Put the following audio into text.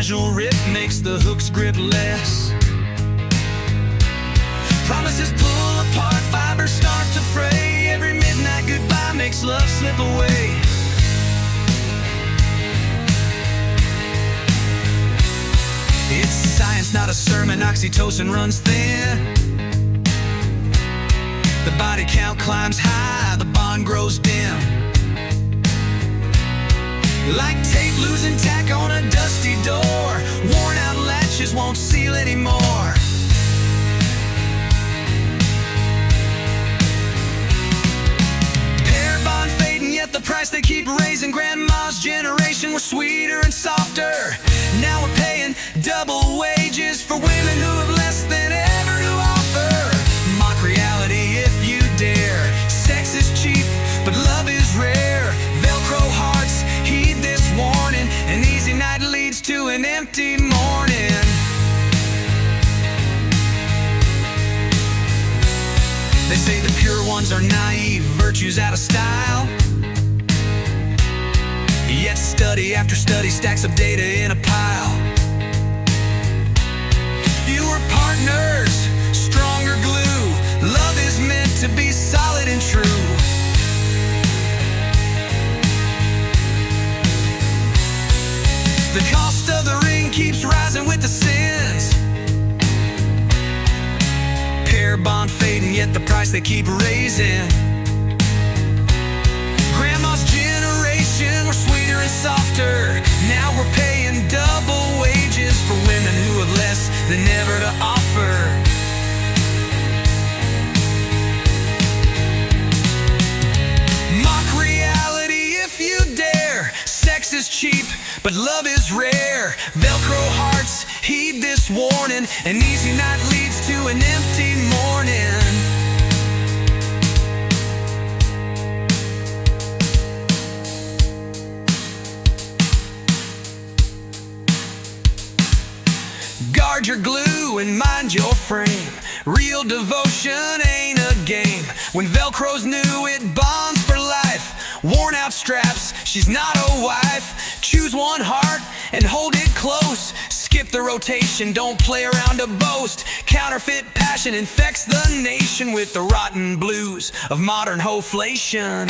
casual rip makes the hooks grip less. Promises pull apart, fibers start to fray. Every midnight goodbye makes love slip away. It's science, not a sermon. Oxytocin runs thin. The body count climbs high, the bond grows dim. Like tape losing tack on a dusty door. Worn out latches won't seal anymore. Pair bond fading, yet the price they keep raising. Grandma's generation was sweeter and softer. Now we're paying double wages for women who have less than ever to offer. Mock reality if you dare. Sex is cheap, but love is rare. Velcro Hearts, heed this warning. An easy night leads to an empty morning. They say the pure ones are naïve, virtues out of style. Yet study after study stacks up data in a pile. Fewer partners, stronger glue. Love is meant to be solid and true. The cost of the ring keeps rising with the sins. Pair bond fading, yet the price they keep raising. Grandma's generation were sweeter and softer. Now we're paying double wages for women who have less than ever to offer. Mock reality if you dare. Sex is cheap, but love is rare. Velcro Hearts, heed this warning. An easy night leads to an empty morning. Guard your glue and mind your frame. Real devotion ain't a game. When Velcro's new, it bonds for life. Worn out straps, she's not a wife. Choose one heart and hold it close. Skip the rotation, don't play around to boast. Counterfeit passion infects the nation with the rotten blues of modern hoflation.